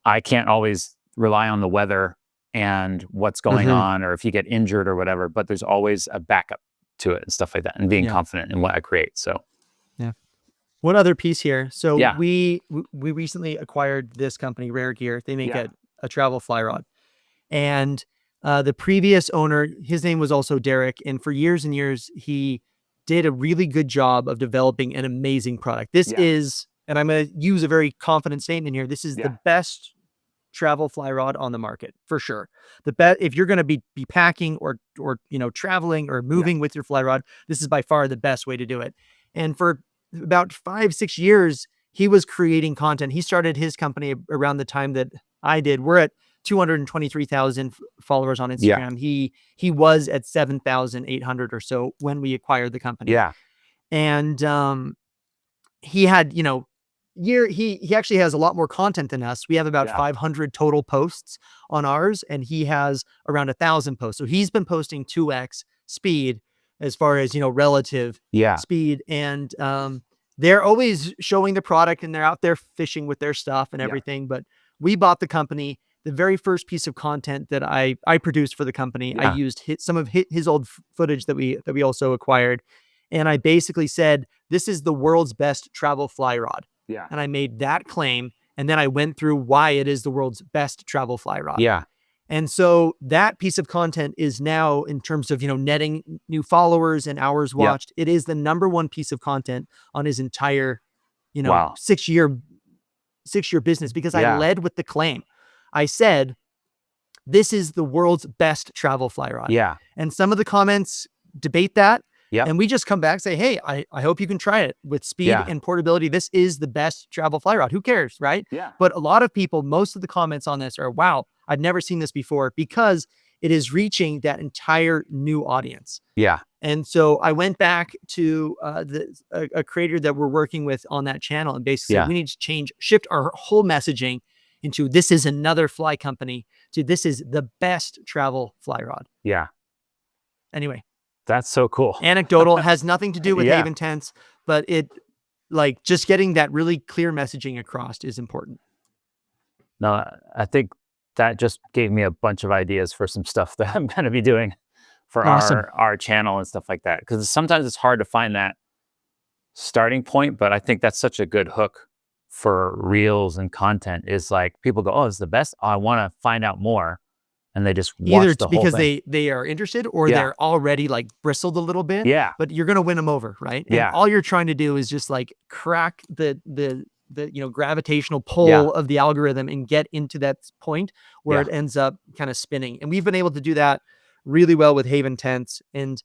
I can't always rely on the weather and what's going on, or if you get injured or whatever, but there's always a backup to it and stuff like that, and being confident in what I create. So one other piece here. So we recently acquired this company, Rare Gear. They make a travel fly rod. And the previous owner, his name was also Derek. And for years and years, he did a really good job of developing an amazing product. This is, and I'm going to use a very confident statement here, this is the best travel fly rod on the market for sure. The best, if you're going to be packing or traveling or moving with your fly rod, this is by far the best way to do it. And for about 5-6 years, he was creating content. He started his company around the time that I did. We're at 223,000 followers on Instagram. He was at 7,800 or so when we acquired the company. And he had, he actually has a lot more content than us. We have about 500 total posts on ours, and he has around 1,000 posts. So he's been posting 2x speed as far as, relative Yeah. speed. And they're always showing the product and they're out there fishing with their stuff and everything. But we bought the company. The very first piece of content that I produced for the company, I used some of his old footage that we also acquired. And I basically said, this is the world's best travel fly rod. Yeah. And I made that claim. And then I went through why it is the world's best travel fly rod. Yeah. And so that piece of content is now, in terms of, netting new followers and hours watched, it is the #1 piece of content on his entire, Wow. 6-year business, because I led with the claim. I said, this is the world's best travel fly rod. Yeah. And some of the comments debate that. Yep. And we just come back and say, hey, I hope you can try it with speed and portability. This is the best travel fly rod. Who cares, right? Yeah. But a lot of people, most of the comments on this are, wow, I've never seen this before, because it is reaching that entire new audience. Yeah. And so I went back to a creator that we're working with on that channel and basically said, we need to shift our whole messaging into, this is another fly company, to this is the best travel fly rod. Yeah. Anyway. That's so cool. Anecdotal, has nothing to do with Yeah. Haven Tents, but just getting that really clear messaging across is important. No, I think that just gave me a bunch of ideas for some stuff that I'm going to be doing for our channel and stuff like that. Because sometimes it's hard to find that starting point, but I think that's such a good hook for reels and content. Is like, people go, oh, it's the best. Oh, I want to find out more. And they just watch either the whole because thing. they are interested, or they're already like bristled a little bit. Yeah. But you're going to win them over, right? And all you're trying to do is just like crack the gravitational pull of the algorithm and get into that point where it ends up kind of spinning. And we've been able to do that really well with Haven Tents. And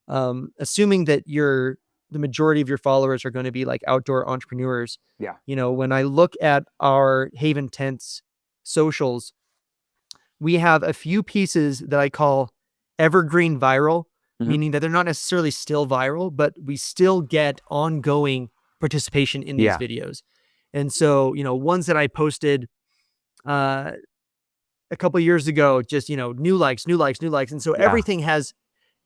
assuming that the majority of your followers are going to be like outdoor entrepreneurs. Yeah. When I look at our Haven Tents socials, we have a few pieces that I call evergreen viral, meaning that they're not necessarily still viral, but we still get ongoing participation in these videos. And so, ones that I posted a couple of years ago, just, new likes. And so everything has,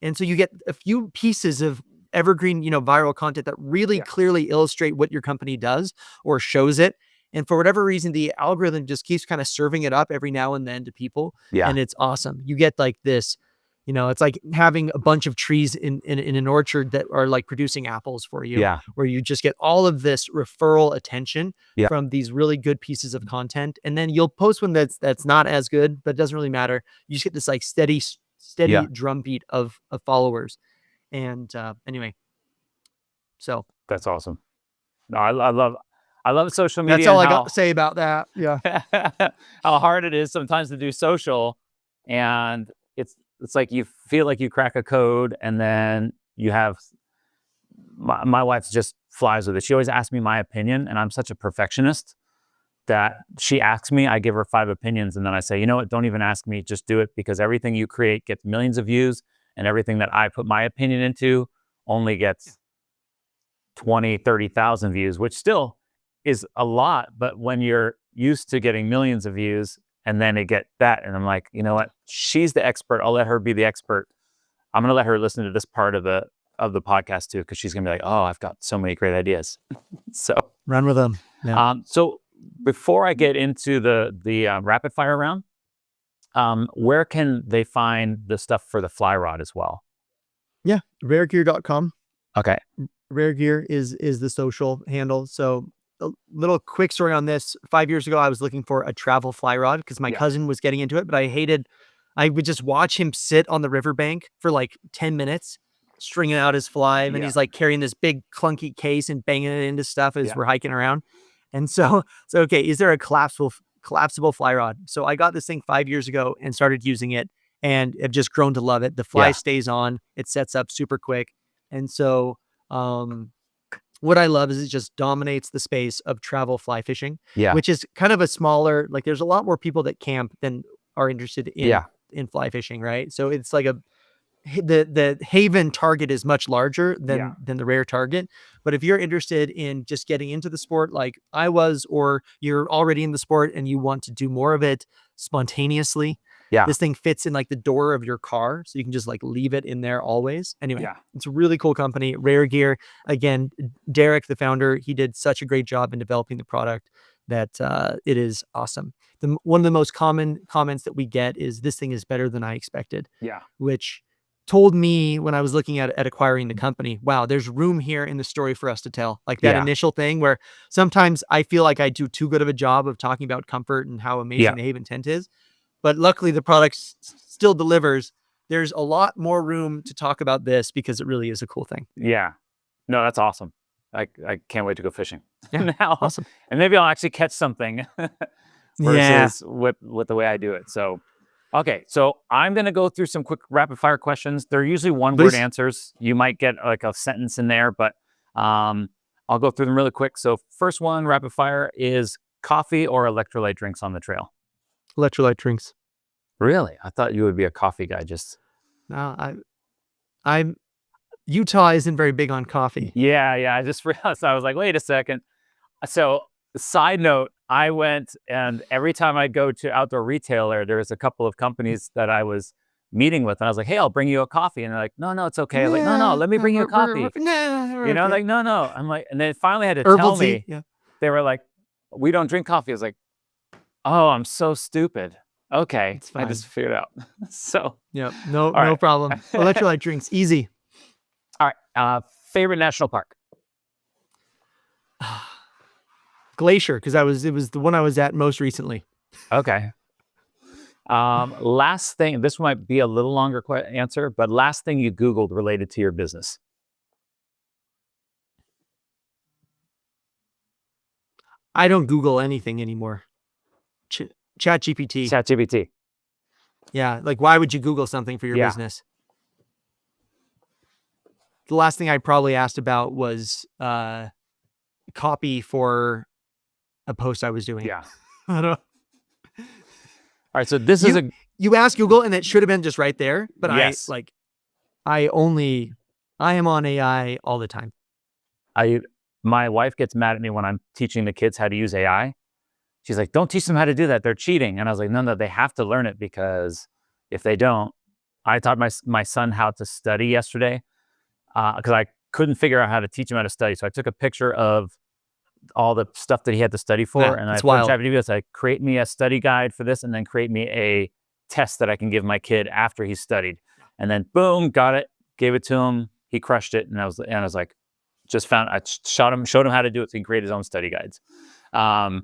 and so you get a few pieces of evergreen, viral content that really clearly illustrate what your company does or shows it. And for whatever reason, the algorithm just keeps kind of serving it up every now and then to people. Yeah. And it's awesome. You get like this, it's like having a bunch of trees in an orchard that are like producing apples for you. Yeah. Where you just get all of this referral attention from these really good pieces of content. And then you'll post one that's not as good, but it doesn't really matter. You just get this like steady drumbeat of followers. And anyway, so that's awesome. No, I love social media. That's all I got to say about that. Yeah. How hard it is sometimes to do social, and it's like you feel like you crack a code, and then you have my wife just flies with it. She always asks me my opinion, and I'm such a perfectionist that she asks me, I give her 5 opinions, and then I say, you know what, don't even ask me, just do it, because everything you create gets millions of views, and everything that I put my opinion into only gets 20, 30,000 views, which still is a lot. But when you're used to getting millions of views and then it get that, and I'm like, you know what, she's the expert. I'll let her be the expert. I'm going to let her listen to this part of the podcast too, because she's going to be like, oh, I've got so many great ideas. So run with them. Yeah. So before I get into the rapid fire round, where can they find the stuff for the fly rod as well? Yeah. raregear.com. Okay. Rare Gear is the social handle. So a little quick story on this. 5 years ago, I was looking for a travel fly rod because my cousin was getting into it, but I would just watch him sit on the riverbank for like 10 minutes, stringing out his fly. And he's like carrying this big clunky case and banging it into stuff as we're hiking around. And so okay, is there a collapsible fly rod? So I got this thing 5 years ago and started using it, and have just grown to love it. The fly stays on, it sets up super quick. And so what I love is it just dominates the space of travel fly fishing, which is kind of a smaller, like there's a lot more people that camp than are interested in fly fishing, right? So it's like the Haven target is much larger than the Rare target. But if you're interested in just getting into the sport like I was, or you're already in the sport and you want to do more of it spontaneously, Yeah. This thing fits in like the door of your car, so you can just like leave it in there always. Anyway, Yeah. it's a really cool company. Rare Gear. Again, Derek, the founder, he did such a great job in developing the product that it is awesome. One of the most common comments that we get is, "This thing is better than I expected," Yeah. which told me when I was looking at acquiring the company, wow, there's room here in the story for us to tell. Like that Yeah. initial thing where sometimes I feel like I do too good of a job of talking about comfort and how amazing Yeah. the Haven tent is. But luckily the product still delivers. There's a lot more room to talk about this because it really is a cool thing. Yeah. No, that's awesome. I can't wait to go fishing Yeah. now. Awesome. And maybe I'll actually catch something Yeah. versus with the way I do it. So, okay. So I'm going to go through some quick rapid fire questions. They're usually one word Please. answers. You might get like a sentence in there, but I'll go through them really quick. So first one, rapid fire, is coffee or electrolyte drinks on the trail? Electrolyte drinks. Really? I thought you would be a coffee guy. Just No, I'm Utah isn't very big on coffee. yeah. I just realized. I was like, wait a second. So, side note, I went, and every time I go to outdoor retailer, there's a couple of companies that I was meeting with, and I was like, hey, I'll bring you a coffee. And they're like, no, it's okay. I'm like, no, let me bring you a coffee. We're You know, okay. like, no. I'm like, and then finally had to Herbal tell tea. me, Yeah. they were like, we don't drink coffee. I was like, oh, I'm so stupid. Okay. It's I fine. just figured it out. So, Yep. No right. problem. Electrolyte drinks. Easy. all right. Favorite national park? Glacier, because it was the one I was at most recently. Okay. Last thing, this might be a little longer answer, but last thing you Googled related to your business? I don't Google anything anymore. ChatGPT. ChatGPT. Yeah. Like, why would you Google something for your Yeah. business? The last thing I probably asked about was copy for a post I was doing. Yeah. I don't. All right. So this is a You asked Google, and it should have been just right there. But yes. I am on AI all the time. My wife gets mad at me when I'm teaching the kids how to use AI. She's like, don't teach them how to do that. They're cheating. And I was like, no, they have to learn it, because if they don't, I taught my son how to study yesterday because I couldn't figure out how to teach him how to study. So I took a picture of all the stuff that he had to study for. Yeah, and I it's put wild. ChatGPT, I said, create me a study guide for this, and then create me a test that I can give my kid after he's studied. And then boom, got it, gave it to him. He crushed it. And I was like, I showed him how to do it so he can create his own study guides. All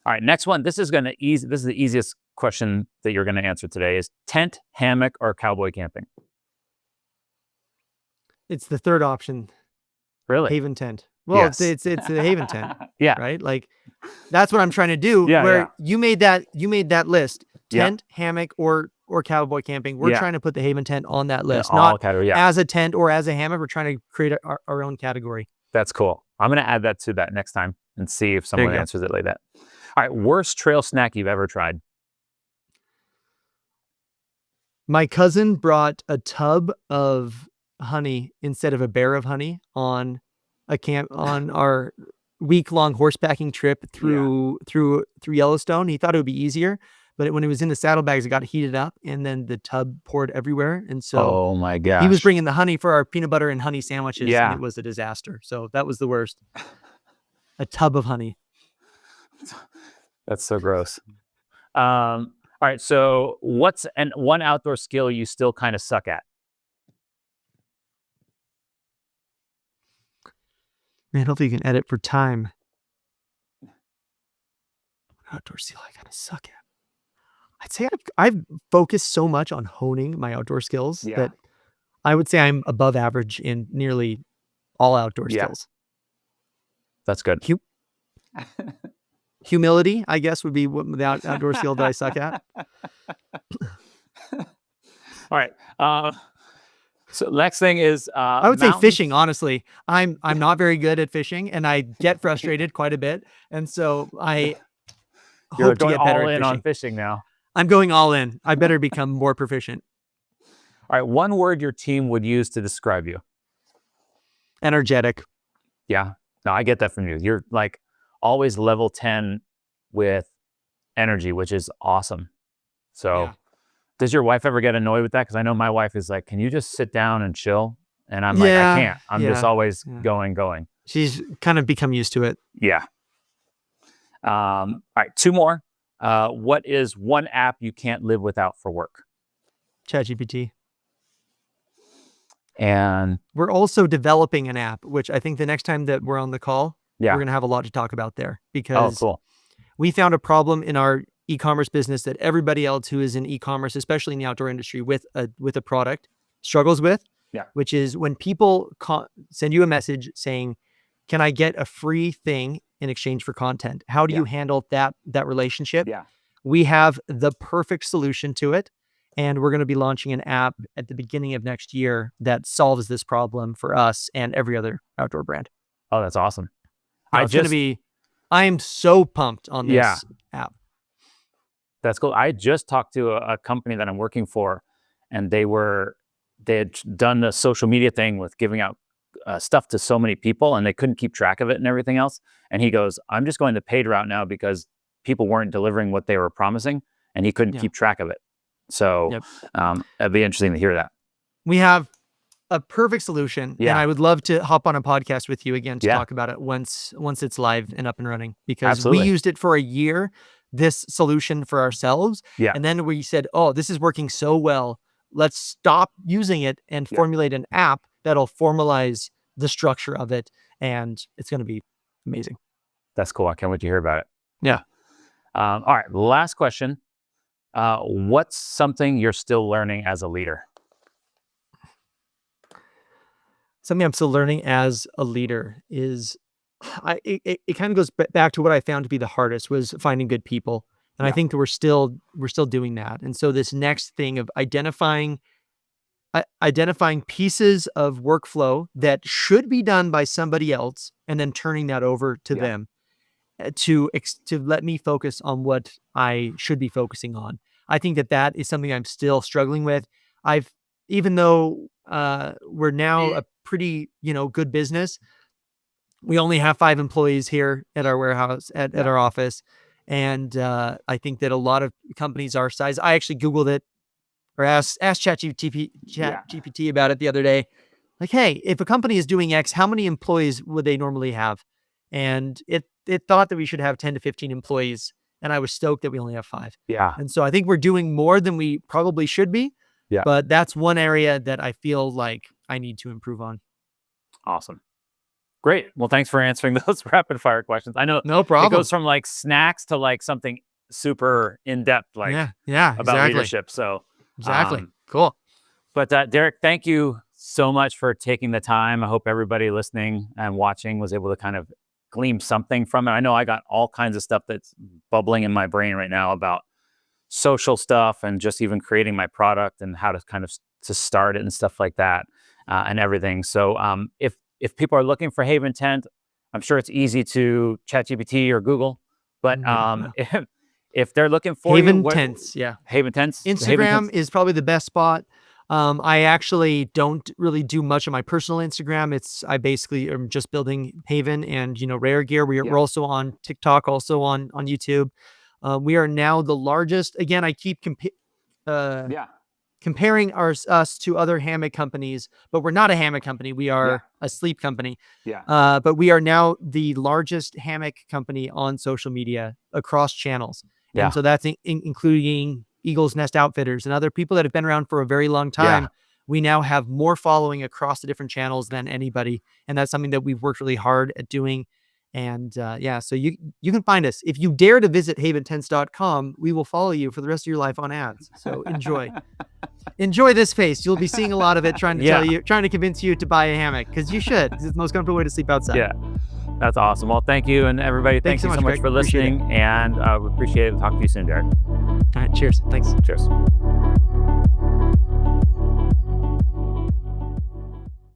right, next one. This is the easiest question that you're going to answer today: is tent, hammock, or cowboy camping? It's the third option. Really? Haven tent. Well, Yes. it's a Haven tent, Yeah. right? Like, that's what I'm trying to do. Yeah, where yeah. you made that list: Yeah. tent, hammock, or cowboy camping. We're Yeah. trying to put the Haven tent on that list, All not category. Yeah, as a tent or as a hammock. We're trying to create our own category. that's cool. I'm going to add that to that next time and see if someone go. answers it like that. All right, worst trail snack you've ever tried? My cousin brought a tub of honey instead of a bear of honey on our week-long horsepacking trip through Yellowstone. He thought it would be easier, but when it was in the saddlebags, it got heated up, and then the tub poured everywhere. And so Oh my gosh. he was bringing the honey for our peanut butter and honey sandwiches, Yeah. and it was a disaster. So that was the worst. A tub of honey. That's so gross. All right, so what's one outdoor skill you still kind of suck at? Man, hopefully you can edit for time. Outdoor skill I kind of suck at. I'd say I've focused so much on honing my outdoor skills that I would say I'm above average in nearly all outdoor skills. That's good. Humility, I guess, would be the outdoor skill that I suck at. All right. So next thing is I would say fishing. Honestly, I'm not very good at fishing, and I get frustrated quite a bit. And so I You're hope to going get better all at in fishing. on fishing now. I'm going all in. I better become more proficient. All right. One word your team would use to describe you. Energetic. Yeah. No, I get that from you. You're like always level 10 with energy, which is awesome. So Does your wife ever get annoyed with that? Because I know my wife is like, can you just sit down and chill? And I'm like, I can't. I'm just always going. She's kind of become used to it. Yeah. All right, 2 more. What is one app you can't live without for work? ChatGPT. And we're also developing an app, which I think the next time that we're on the call, we're going to have a lot to talk about there, because we found a problem in our e-commerce business that everybody else who is in e-commerce, especially in the outdoor industry with a product, struggles with, which is when people send you a message saying, can I get a free thing in exchange for content? How do you handle that relationship? We have the perfect solution to it. And we're going to be launching an app at the beginning of next year that solves this problem for us and every other outdoor brand. Oh, that's awesome. I am so pumped on this app. That's cool. I just talked to a company that I'm working for, and they had done the social media thing with giving out stuff to so many people, and they couldn't keep track of it and everything else. And he goes, I'm just going the paid route now because people weren't delivering what they were promising, and he couldn't keep track of it. So it'd be interesting to hear that. We have a perfect solution, and I would love to hop on a podcast with you again to talk about it once it's live and up and running, because we used it for a year, this solution for ourselves. And then we said, oh, this is working so well. Let's stop using it and formulate an app that'll formalize the structure of it. And it's going to be amazing. That's cool. I can't wait to hear about it. Yeah. All right. Last question. What's something you're still learning as a leader? Something I'm still learning as a leader is, it kind of goes back to what I found to be the hardest, was finding good people. And I think that we're still doing that. And so this next thing of identifying pieces of workflow that should be done by somebody else, and then turning that over to them to let me focus on what I should be focusing on. I think that is something I'm still struggling with. Even though we're now a pretty, good business, we only have 5 employees here at our warehouse, at our office. And I think that a lot of companies our size, I actually Googled it, or asked ChatGPT about it the other day. Like, hey, if a company is doing X, how many employees would they normally have? And it thought that we should have 10 to 15 employees. And I was stoked that we only have 5. Yeah. And so I think we're doing more than we probably should be. Yeah. But that's one area that I feel like I need to improve on. Awesome. Great. Well, thanks for answering those rapid fire questions. I know no problem. It goes from like snacks to like something super in depth, like about leadership. So cool. But Derek, thank you so much for taking the time. I hope everybody listening and watching was able to kind of glean something from it. I know I got all kinds of stuff that's bubbling in my brain right now about social stuff and just even creating my product and how to kind of to start it and stuff like that and everything. So if people are looking for Haven Tent, I'm sure it's easy to ChatGPT or Google, but if they're looking for Haven Tents, Haven Tents. Instagram is probably the best spot. I actually don't really do much on my personal Instagram. I basically am just building Haven and, Rare Gear. We're also on TikTok, also on YouTube. We are now the largest. Again, I keep comparing us to other hammock companies, but we're not a hammock company. We are a sleep company. But we are now the largest hammock company on social media across channels. And so that's including Eagle's Nest Outfitters and other people that have been around for a very long time. We now have more following across the different channels than anybody. And that's something that we've worked really hard at doing. And so you can find us. If you dare to visit haventents.com, we will follow you for the rest of your life on ads. So enjoy this space. You'll be seeing a lot of it, trying to convince you to buy a hammock, because you should. It's the most comfortable way to sleep outside. Yeah, that's awesome. Well, thank you. And everybody, thank you so much for listening. And we appreciate it. Talk to you soon, Derek. All right. Cheers. Thanks. Cheers.